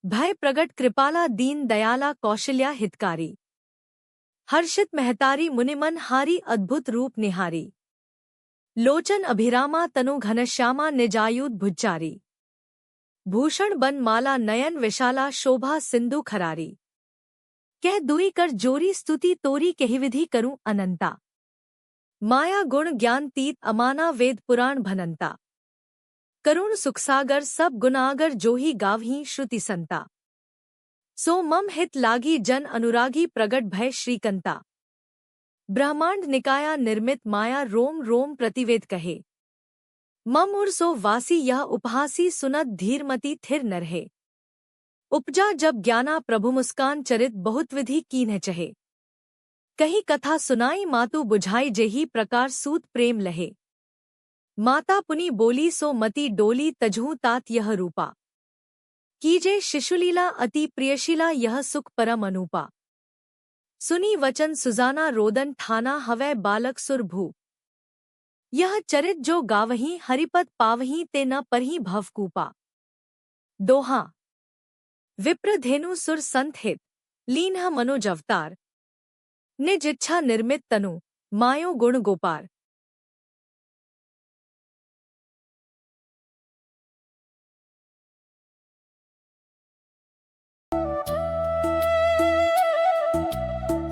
भय प्रगट कृपाला दीन दयाला कौशल्या हितकारी। हर्षित महतारी मुनिमन हारी अद्भुत रूप निहारी। लोचन अभिरामा तनु घनश्यामा निजायुध भुज्जारी। भूषण बन माला नयन विशाला शोभा सिंधु खरारी। कह दुई कर जोरी स्तुति तोरी कहिविधि करूं अनंता। माया गुण ज्ञान तीत अमाना वेद पुराण भनंता। करुण सुखसागर सब गुनागर जोही गावही श्रुति संता। सो मम हित लागी जन अनुरागी प्रगट भय श्रीकंता। ब्रह्मांड निकाया निर्मित माया रोम रोम प्रतिवेद कहे। मम उर सो वासी यह उपहासी सुनत धीरमति थिर न रहे। उपजा जब ज्ञाना प्रभु मुस्कान चरित बहुत विधि कीन्ह चहे। कही कथा सुनाई मातु बुझाई जेही प्रकार सूत प्रेम लहे। माता पुनि बोली सो मति डोली तजहू तात यह रूपा। कीजे शिशुलीला अति प्रियशीला यह सुख परम अनूपा। सुनी वचन सुजाना रोदन ठाना हवै बालक सुर भू। यह चरित जो गावहीं हरिपद पावहीं ते न परहीं भवकूपा। दोहा विप्र धेनु सुर संत हित लीन्ह मनोज अवतार। निज इच्छा निर्मित तनु मायो गुण गोपार।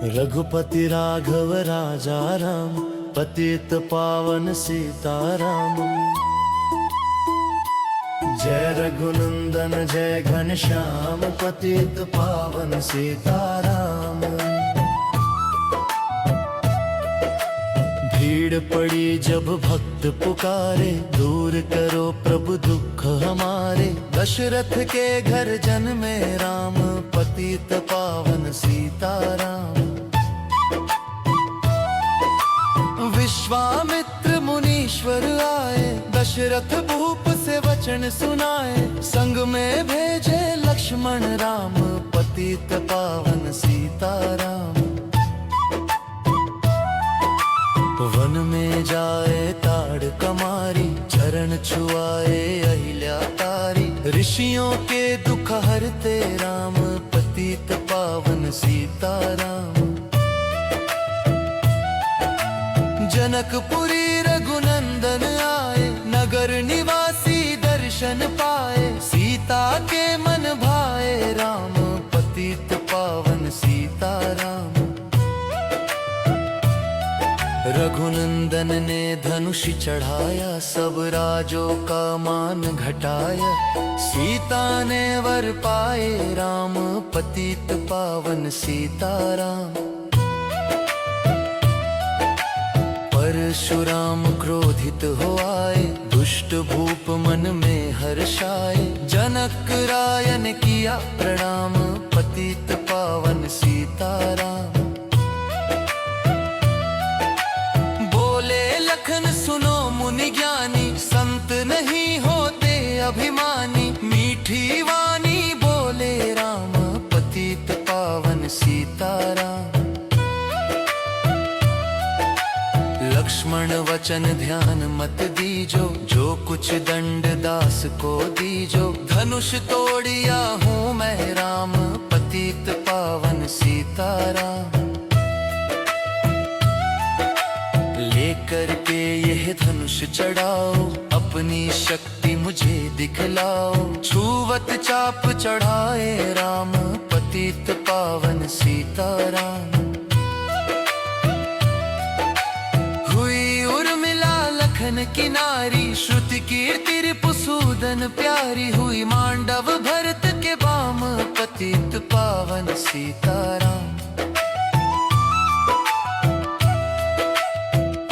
रघुपति राघव राजा राम पतित पावन सीताराम। जय रघुनंदन जय घनश्याम पतित पावन सीताराम। भीड़ पड़ी जब भक्त पुकारे दूर करो प्रभु दुख हमारे। दशरथ के घर जन्मे राम पतित पावन सीताराम। विश्वामित्र मुनीश्वर आए दशरथ भूप से वचन सुनाए। संग में भेजे लक्ष्मण राम पतित पावन सीताराम। वन में जाए ताड़ कमारी चरण छुआए अहिल्या तारी। ऋषियों के दुख हरते राम पतित पावन सीताराम। जनकपुरी रघुनंदन आए नगर निवासी दर्शन पाए। सीता के मन भाए राम पतित पावन सीताराम। रघुनंदन ने धनुष चढ़ाया सब राजों का मान घटाया। सीता ने वर पाए राम पतित पावन सीताराम। परशुराम क्रोधित हो आए दुष्ट भूप मन में हर्षाए। जनक राय ने किया प्रणाम पतित पावन सीताराम। बोले लखन सुनो मुनि ज्ञानी संत नहीं होते अभिमानी। मीठी वाणी बोले राम पतित पावन सीताराम। लक्ष्मण वचन ध्यान मत दीजो जो कुछ दंड दास को दीजो। धनुष तोड़िया हूँ मैं राम पतित पावन सीताराम। लेकर के यह धनुष चढ़ाओ अपनी शक्ति मुझे दिखलाओ। छुवत चाप चढ़ाए राम पतित पावन सीताराम। किनारी श्रुति कीर्ति रिपुसूदन प्यारी। हुई मांडव भरत के बाम पतित पावन सीताराम।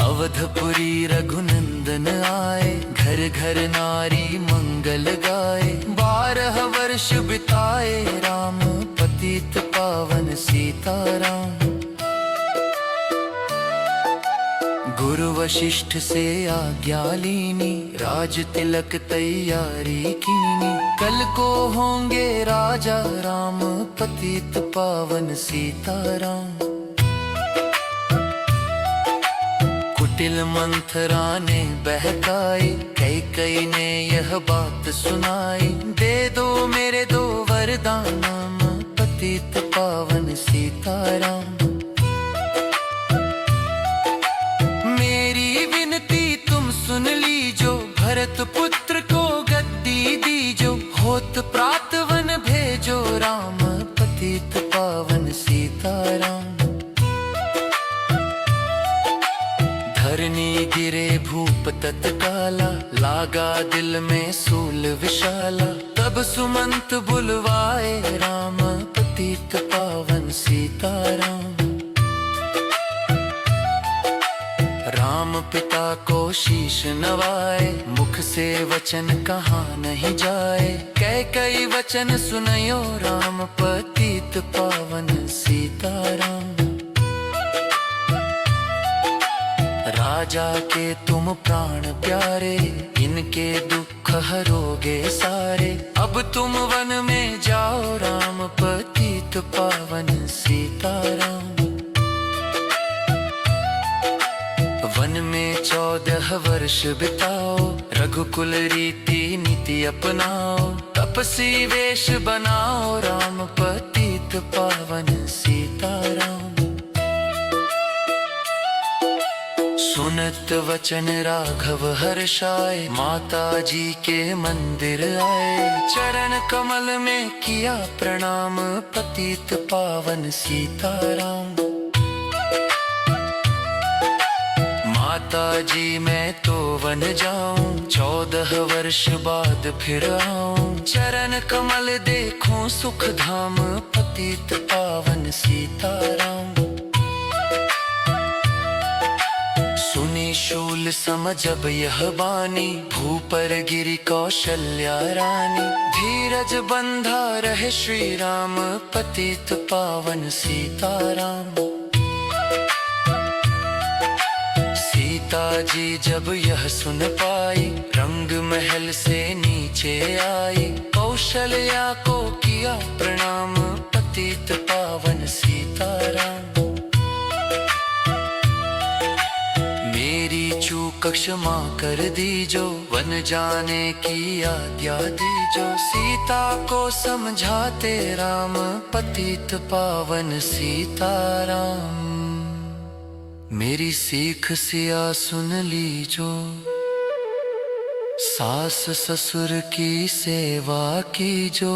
अवधपुरी रघुनंदन आए घर घर नारी मंगल गाए। 12 वर्ष बिताए राम पतित पावन सीताराम। गुरु वशिष्ठ से आज्ञा लीनी राज तिलक तैयारी कीनी। कल को होंगे राजा राम पतित पावन सीताराम। कुटिल मंथरा ने बहकाई, कैकेयी ने यह बात सुनाई। दे दो मेरे दो वरदान, नाम पतित पावन सीताराम। मेरी विनती तुम सुन लीजो, भरत पुत्र को गद्दी दीजो। होत प्रात वन भेजो, राम पतित पावन सीताराम। धरनी गिरे भूप तत्काला, लागा दिल में सूल विशाला। तब सुमंत बुलवाए, राम पतित पावन सीताराम। राम पिता को शीश नवाए, मुख से वचन कहाँ नहीं जाए। कैकेयी वचन सुनयो, राम पतित पावन सीताराम। राजा के तुम प्राण प्यारे, इनके दुख हरोगे सारे। अब तुम वन में जाओ, राम पतित पावन सीताराम। वन में 14 वर्ष बिताओ, रघुकुल रीति नीति अपनाओ। तपसी वेश बनाओ, राम पतित पावन सीताराम। सुनत वचन राघव हर्षाए, माता जी के मंदिर आए। चरण कमल में किया प्रणाम, पतित पावन सीताराम। माता जी मैं तो वन जाऊं, 14 वर्ष बाद फिर आऊं। चरण कमल देखूं सुख धाम, पतित पावन सीताराम। सुनी शूल समझब यह बानी, भूपर गिरी कौशल्या रानी। धीरज बंधा रहे श्री राम, पतित पावन सीताराम। सीता जी जब यह सुन पाई, रंग महल से नीचे आई। कौशल्या को किया प्रणाम, पतित पावन सीताराम। मेरी चूक क्षमा कर दीजो, वन जाने की आज्ञा दीजो। सीता को समझाते राम, पतित पावन सीताराम। मेरी सीख सिया सुन लीजो, सास ससुर की सेवा कीजो।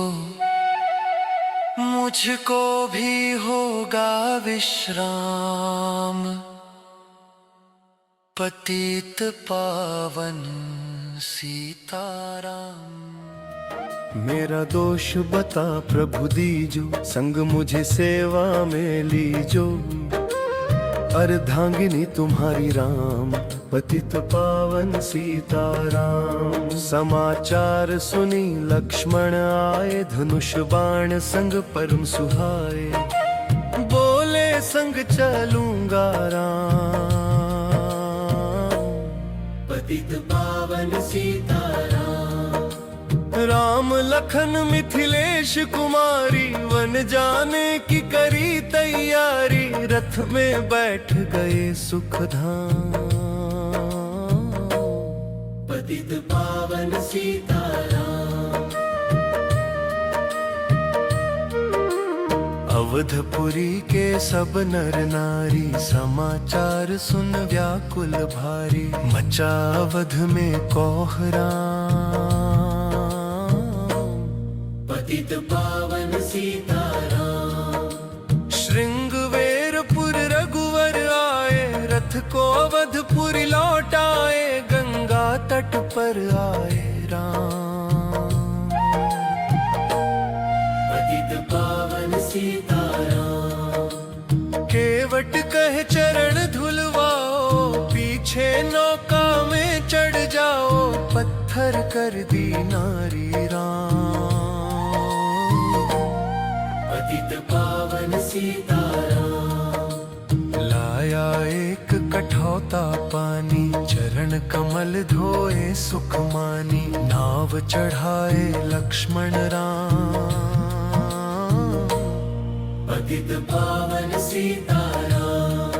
मुझको भी होगा विश्राम, पतित पावन सीताराम। मेरा दोष बता प्रभु दीजो, संग मुझे सेवा में लीजो। अर्धांगिनी तुम्हारी राम, पतित पावन सीताराम। समाचार सुनी लक्ष्मण आए, धनुष बाण संग परम सुहाए। बोले संग चलूंगा राम, पतित पावन सीताराम। राम लखन मिथिलेश कुमारी, वन जाने की करी तैयारी। रथ में बैठ गए सुखधाम, पतित पावन सीताराम। अवधपुरी के सब नर नारी, समाचार सुन व्याकुल भारी। मचा अवध में कोहराम, पतित पावन सीताराम। श्रृंगवेरपुर रघुवर आए, रथ को अवधपुरी लौटाए। गंगा तट पर आए राम, पतित पावन सीताराम। केवट कहे चरण धुलवाओ, पीछे नौका में चढ़ जाओ। पत्थर कर दी नारी राम, पतित पावन सीताराम। लाया एक कठौता पानी, चरण कमल धोए सुख मानी। नाव चढ़ाए लक्ष्मण राम, पतित पावन सीताराम।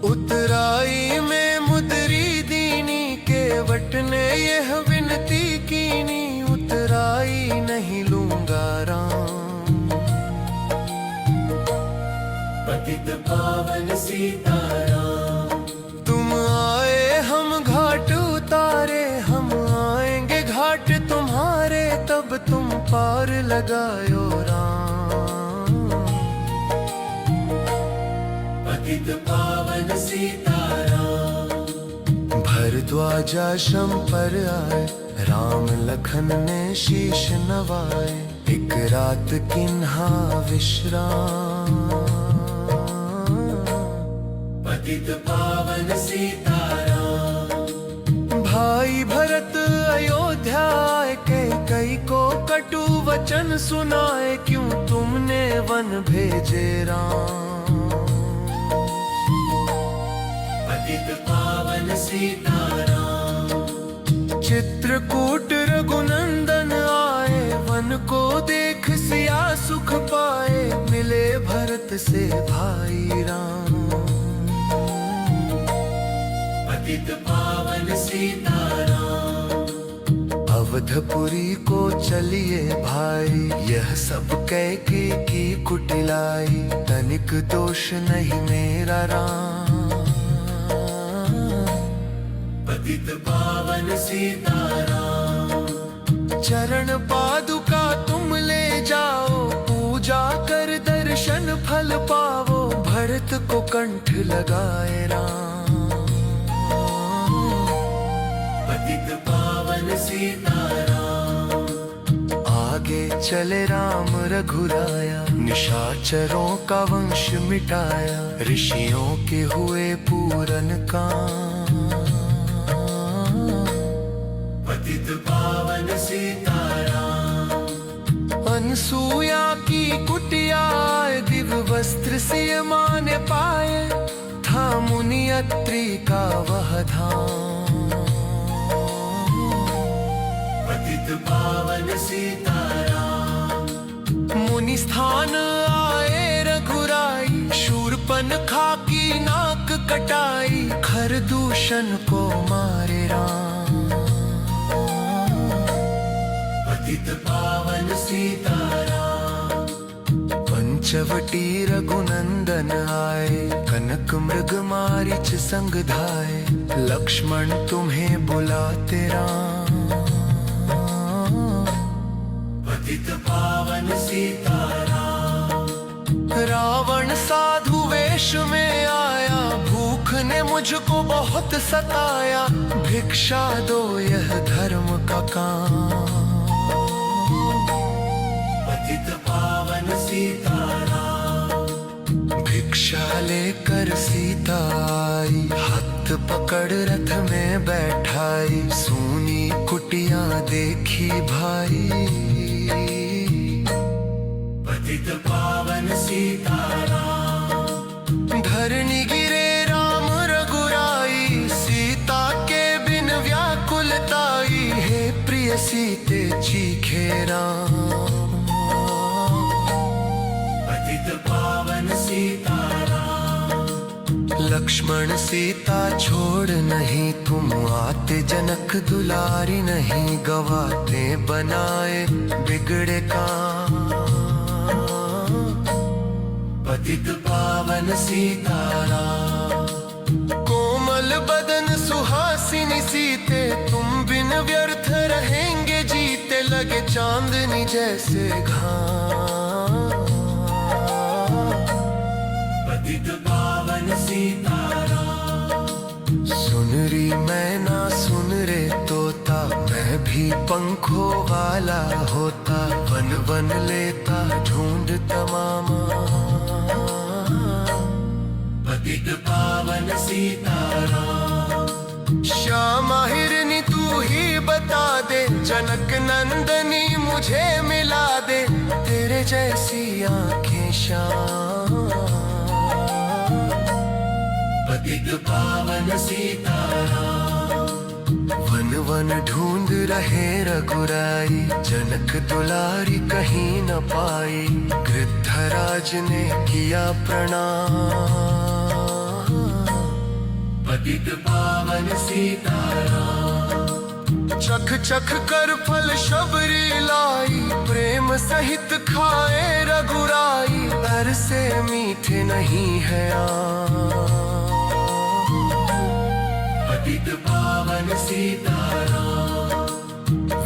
उतराई में मुद्री पतित पावन सीताराम। तुम आए हम घाट उतारे, हम आएंगे घाट तुम्हारे, तब तुम पार लगायो राम। पतित पावन सीताराम। भरद्वाजाश्रम पर आए, राम लखन ने शीश नवाए, एक रात किन्हा विश्राम। पतित पावन सीताराम। भाई भरत अयोध्या आए, कई को कटु वचन सुनाए, क्यों तुमने वन भेजे राम। पतित पावन सीताराम। चित्रकूट रघुनंदन आए, वन को देख सिया सुख पाए, मिले भरत से भाई राम। पतित पावन सीताराम। अवधपुरी को चलिए भाई, यह सब कैके की कुटिलाई, तनिक दोष नहीं मेरा राम। पतित पावन सीताराम। चरण पादुका तुम ले जाओ, पूजा कर दर्शन फल पावो, भरत को कंठ लगाए राम। पतित पावन सीताराम। आगे चले राम रघुराया, निशाचरों का वंश मिटाया, ऋषियों के हुए पूरन काम। पतित पावन सीताराम। अनसुया की कुटिया आए, दिव्य वस्त्र से माने पाए, था मुनि अत्रि का वह धाम। पतित पावन सीताराम। मुनि स्थान आए रघुराई, शूर्पणखा की नाक कटाई, खरदूषण को मारे राम। पतित पावन सीताराम। पंचवटी रघुनंदन आए, कनक मृग मारीच संग धाए, लक्ष्मण तुम्हें बुलाते राम। पतित पावन सीताराम। रावण साधु वेश में आया, भूख ने मुझको बहुत सताया, भिक्षा दो यह धर्म का काम। पतित पावन सीताराम। भिक्षा लेकर सीता आई, हाथ पकड़ रथ में बैठाई, सूनी कुटिया देखी भाई। पतित पावन सीताराम। धरनी गिरे राम रघुराई, सीता के बिन व्याकुलताई, हे प्रिय सीते चीखे राम। पतित पावन सीताराम। लक्ष्मण सीता छोड़ नहीं तुम आते, जनक दुलारी नहीं गवाते, बनाए बिगड़े काम। पतित पावन सीताराम। कोमल बदन सुहासिनी सीते, तुम बिन व्यर्थ रहेंगे जीते, लगे चांदनी जैसे घाम। पतित पावन सीताराम। सुनरी मैना सुन रे तोता, मैं भी पंखों वाला होता, वन वन लेता ढूंढ तमामा। पतित पावन सीताराम। श्यामा हिरनी तू ही बता दे, जनक नंदनी मुझे मिला दे, तेरे जैसी आंखें श्याम। पतित पावन सीताराम। वन वन ढूंढ रहे रघुराई, जनक दुलारी कहीं न पाई, गृद्धराज ने किया प्रणाम। पतित पावन सीताराम। चख चख कर फल शबरी लाई, प्रेम सहित खाए रघुराई, सागर से मीठे नहीं है पतित पावन सीताराम।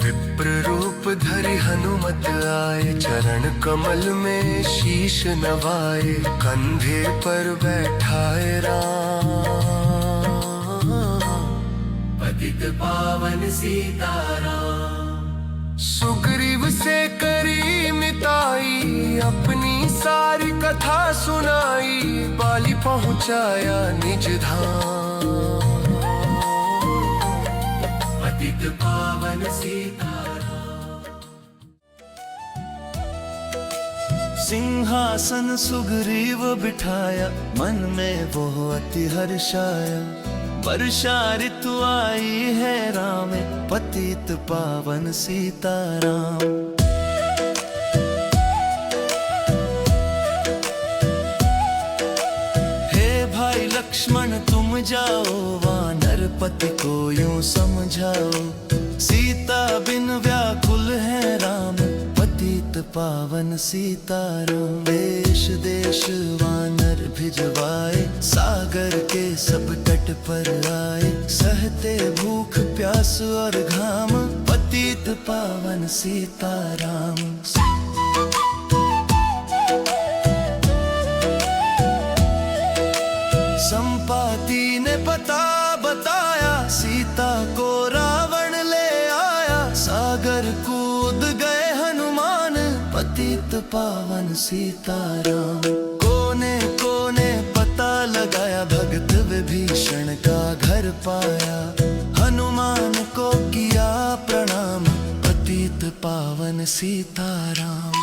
विप्र रूप धरि हनुमत आए, चरण कमल में शीश नवाए, कंधे पर बैठाए राम। पतित पावन सीताराम। सुग्रीव से करी मिताई, अपनी सारी कथा सुनाई, बाली पहुंचाया निज धाम। पतित पावन सीताराम। सिंहासन सुग्रीव बिठाया, मन में वो अति हर्षाया। वर्षा ऋतु आई है राम, पतित पावन सीताराम। हे भाई लक्ष्मण तुम जाओ, वानर पति को यूं समझाओ। सीता बिन व्याकुल है राम, पतित पावन सीताराम। देश देश वानर भिजवाए, सागर के सब तट पर आए। सहते भूख प्यास और घाम, पतित पावन सीताराम। संपाति ने बताया, सीता को रावण ले आया। सागर कूद गए हनुमान, पतित पावन सीताराम। कोने कोने पता लगाया, भगत विभीषण का घर पाया। हनुमान को किया प्रणाम, पतित पावन सीताराम।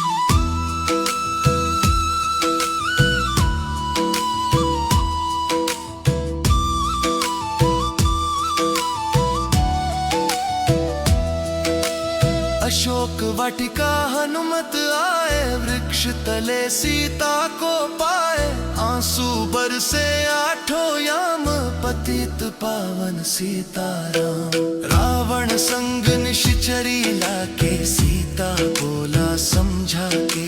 अशोक वाटिका हनुमत आए, वृक्ष तले सीता को पाए। आंसू बरसे आठों याम, पतित पावन सीताराम। रावण संग निश्चरी लाके, सीता बोला समझा के।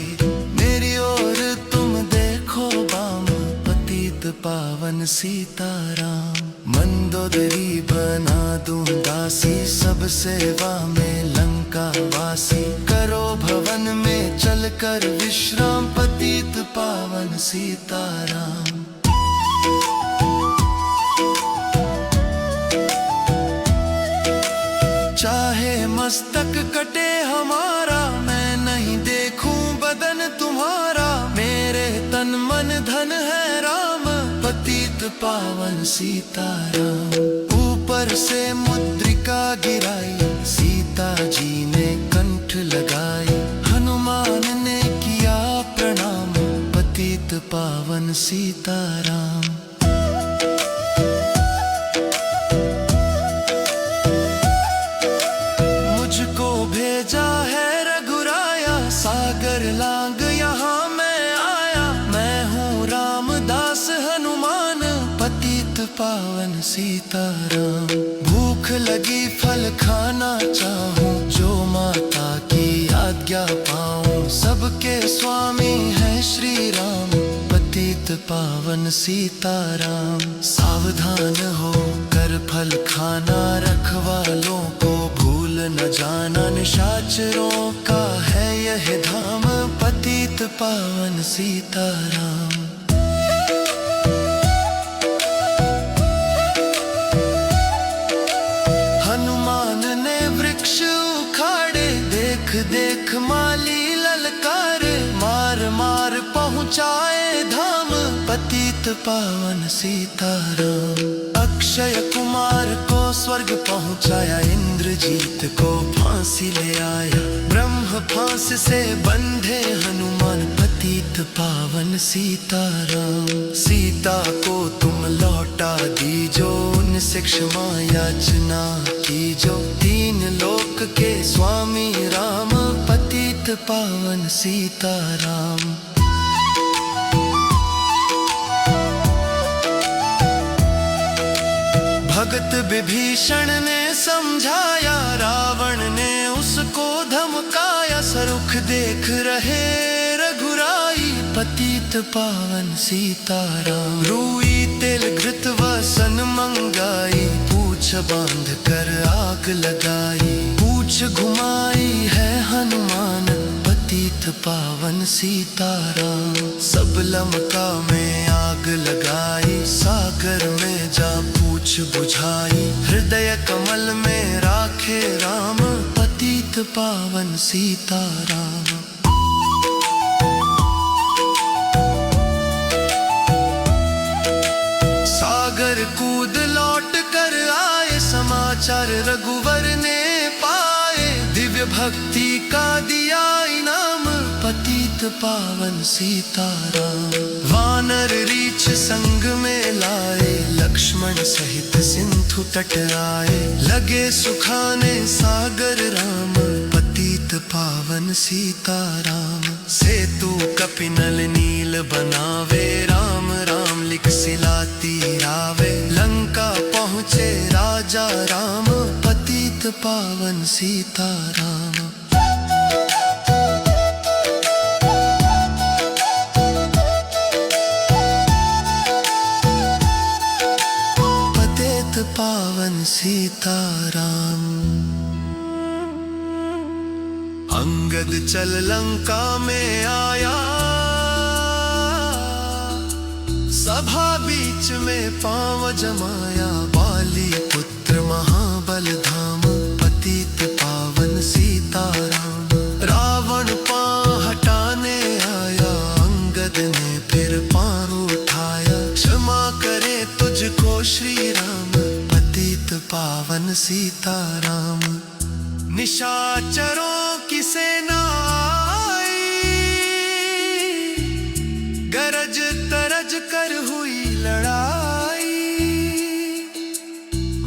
मेरी ओर तुम देखो बाम, पतित पावन सीताराम। मंदोदरी बना दूं दासी, सब सेवा में लंका वासी। करो भवन में चलकर विश्राम, पतित पावन सीताराम। चाहे मस्तक कटे हमारा, मैं नहीं देखूं बदन तुम्हारा। मेरे तन मन धन है राम, पतित पावन सीताराम। ऊपर से मुद्रिका गिराई, सीता जी ने कंठ लगाई। हनुमान ने किया प्रणाम, पतित पावन सीताराम। मुझको भेजा है रघुराया, सागर लांग यहाँ मैं आया। मैं हूँ रामदास हनुमान, पतित पावन सीताराम। भूख लगी फल खाना चाहूं, जो माता की आज्ञा पाऊं। सबके स्वामी है श्री राम, पतित पावन सीताराम। सावधान हो कर फल खाना, रखवालों को भूल न जाना। निशाचरों का है यह धाम, पतित पावन सीताराम। हनुमान ने वृक्ष उखाड़े, देख देख माली ललकारे। मार मार पहुँचाए धाम, पतित पावन सीताराम। अक्षय कुमार को स्वर्ग पहुँचाया, इंद्रजीत को फांसी ले आया। ब्रह्म फांस से बंधे हनुमान, पतित पावन सीताराम। सीता को तुम लौटा दीजो, उनसे क्षमा याचना कीजो। तीन लोक के स्वामी राम, पतित पावन सीताराम। भगत विभीषण ने समझाया, रावण ने उसको धमकाया। सरुख देख रहे रघुराई, पतित पावन सीताराम। रूई तेल घृत वसन मंगाई, पूछ बांध कर आग लगाई। पूछ घुमाई है हनुमान, पतित पावन सीताराम। सब लंका में आग लगाई, सागर में जा पूछ बुझाई। हृदय कमल में राखे राम, पतित पावन सीताराम। सागर कूद लौट कर आए, समाचार रघुवर ने पाए। दिव्य भक्ति का दिया इनाम, पतित पावन सीताराम। वानर रीछ संग में लाए, लक्ष्मण सहित सिंधु तट आए। लगे सुखाने सागर राम, पतित पावन सीताराम। सेतु कपिनल नील बनावे, राम राम लिख सिलाती रावे। लंका पहुँचे राजा राम, पतित पावन सीताराम। पतित पावन सीताराम। अंगद चल लंका में आया, सभा बीच में पांव जमाया। बाली पुत्र महाबल धाम, पतित पावन सीताराम। रावण पांव हटाने आया, अंगद ने फिर पांव उठाया। क्षमा करे तुझको श्री राम, पतित पावन सीताराम। निशाचरों की सेना आई, गरज तरज कर हुई लड़ाई।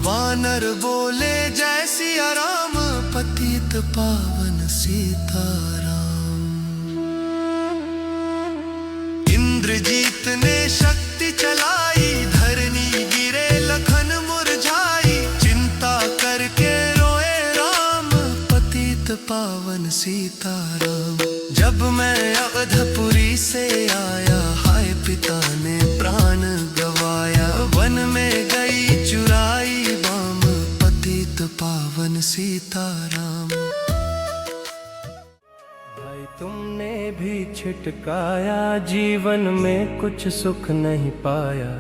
वानर बोले जय सिया राम, पतित पावन सीताराम। इंद्रजीत ने शक्ति चलाई, धरनी गिरे लखन मुरझाई। चिंता करके रोए राम, पतित पावन सीताराम। जब मैं अवधपुरी से आया, हाय पिता ने प्राण गवाया। वन में गई चुराई बाम, पतित पावन सीताराम। भाई तुमने भी छिटकाया, जीवन में कुछ सुख नहीं पाया।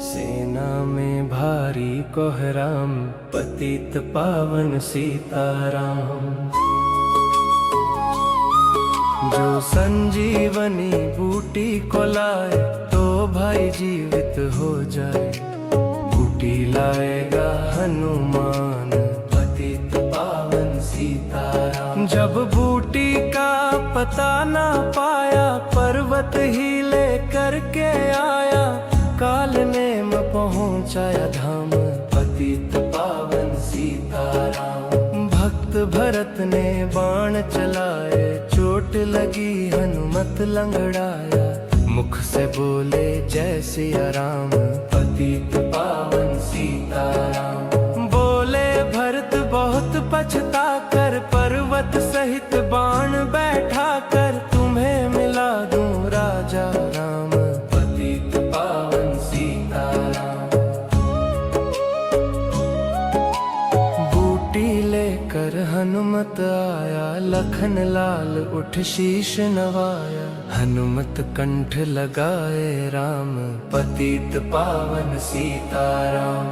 सेना में भारी कोहराम, पतित पावन सीताराम। जो संजीवनी बूटी को लाए, तो भाई जीवित हो जाए। बूटी लाएगा हनुमान, पतित पावन सीताराम। जब बूटी का पता ना पाया, पर्वत ही लेकर के आया। काल नेम पहुँचाया धाम, पतित पावन सीताराम। भक्त भरत ने बाण चलाए, चोट लगी हनुमत लंगड़ाया। मुख से बोले जय सिया राम, पतित पावन सीताराम। बोले भरत बहुत पछता कर, पर्वत सहित बाण बैठा कर। तुम्हें मिला दूं राजा राम, पतित पावन सीताराम। बूटी लेकर हनुमत आया, लखन लाल उठ शीश नवाया। हनुमत कंठ लगाए राम, पतित पावन सीताराम।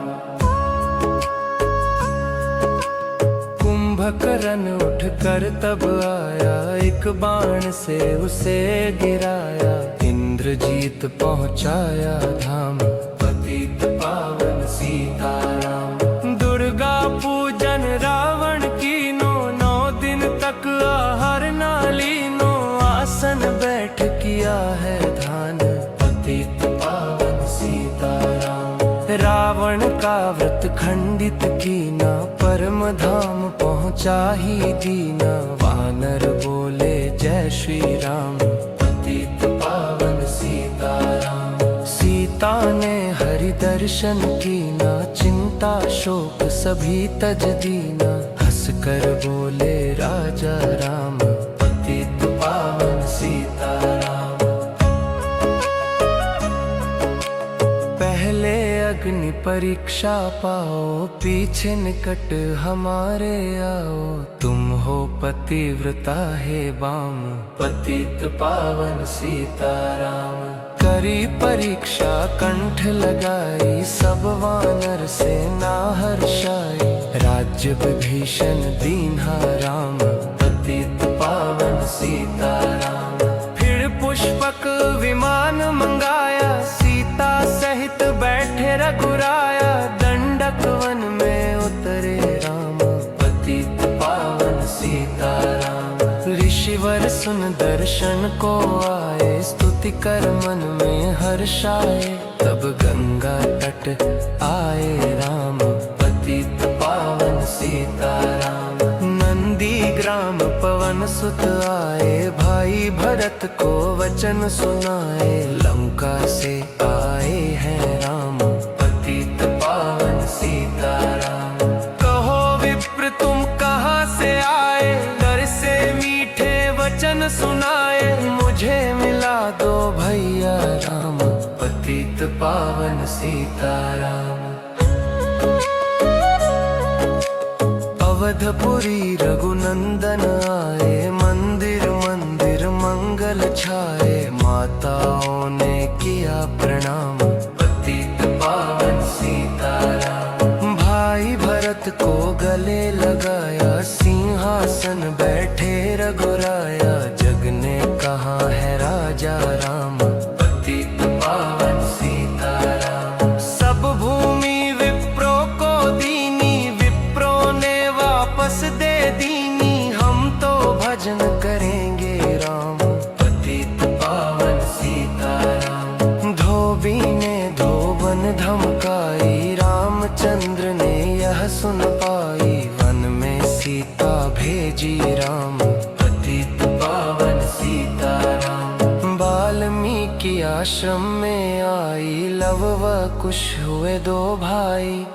कुंभकर्ण उठ कर तब आया, एक बाण से उसे गिराया। इंद्रजीत पहुँचाया धाम, पतित पावन सीताराम। दुर्गा पूजन रावण कीनो, 9 दिन तक आहार ना लीनो। आसन बैठ किया है ध्यान, पतित पावन सीताराम। रावण का व्रत खंडित कीना, परम धाम पहुँचा ही दीना। वानर बोले जय श्री राम, पतित पावन सीताराम। सीता ने हरि दर्शन कीना, चिंता शोक सभी तज दीना। हंस कर बोले राजा राम, पतित पावन सीताराम। परीक्षा पाओ, पीछे निकट हमारे आओ। तुम हो पतिव्रता हे बाम, पतित पावन सीताराम। करी परीक्षा कंठ लगाई, सब वानर सेना हर्षाई। राज्य विभीषण दीन्हा राम, पतित पावन सीताराम। फिर पुष्पक विमान मंगाया, सीता सहित बैठे रघुराया। दंडक वन में उतरे राम, पतित पावन सीताराम। ऋषिवर सुन दर्शन को आए, स्तुति कर मन में हर्षाए। तब गंगा तट आए राम, पतित पावन सीताराम। नंदी ग्राम पवन सुत आए, भाई भरत को वचन सुनाए। लंका से आए हैं राम, पतित पावन सीताराम। कहो विप्र तुम कहाँ से आए, दर से मीठे वचन सुनाए। मुझे मिला दो भैया राम, पतित पावन सीताराम। अवधपुरी रघुनंदन आए, मंदिर मंदिर मंगल छाए। माताओं ने किया प्रणाम, पतित पावन सीताराम। भाई भरत को गले लगाया, सिंहासन बैठे रघुराया। जग ने कहा है राजा राम, पतित पावन सीताराम। सब भूमि विप्रो को दीनी, विप्रो ने वापस दे दीनी। हम तो भजन करेंगे राम, पतित पावन सीताराम। धोबी ने धोबन धमकाई, रामचंद्र ने यह सुन पाई। वन में सीता भेजी राम, पतित पावन सीताराम। वाल्मीकि आश्रम में आई, लव व कुश हुए दो भाई।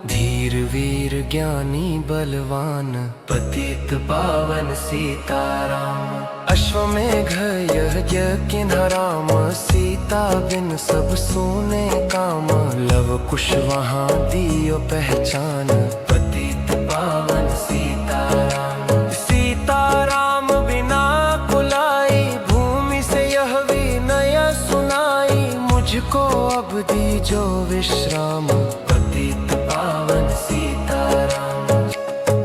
धीर वीर ज्ञानी बलवान, पतित पावन सीताराम। अश्वमेघ यज्ञ किन्ह राम, सीता बिन सब सूने काम। लव कुश वहाँ दियो पहचान, पतित पावन सीताराम। सीताराम बिना कुलाई, भूमि से यह विनय सुनाई। मुझको अब दीजो विश्राम, पतित पावन सीताराम।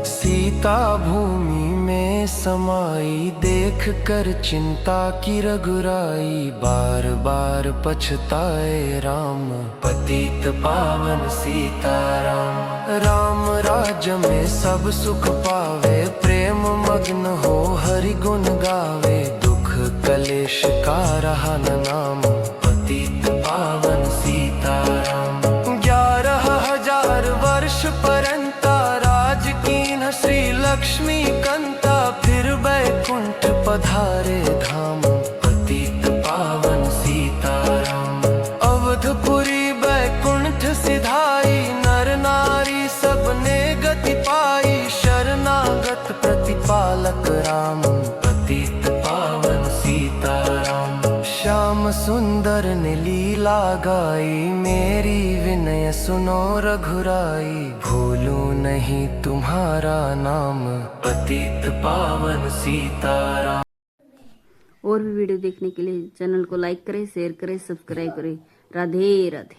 सीता भूमि में समाई, देख कर चिंता की रघुराई। बार बार पछताए राम, पतित पावन सीताराम। राम राज्य में सब सुख पावे, प्रेम मग्न हो हरि गुण गावे। दुख कलेश का रहा न नाम, पतित पावन सीताराम। 11,000 वर्ष परंता, राज कीन्ह श्री लक्ष्मी कंता। फिर बैकुंठ पधारे धाम, पतित पावन सीताराम। अवधपुरी बैकुंठ सिधाई, नर नारी सबने गति पाई। शरणागत प्रतिपालक राम, पतित पावन सीताराम। श्याम सुंदर ने लीला गाई, मेरी विनय सुनो रघुराई। भूलूं नहीं तुम्हारा नाम, पतित पावन सीताराम। और भी वीडियो देखने के लिए चैनल को लाइक करें, शेयर करें, सब्सक्राइब करें। राधे राधे।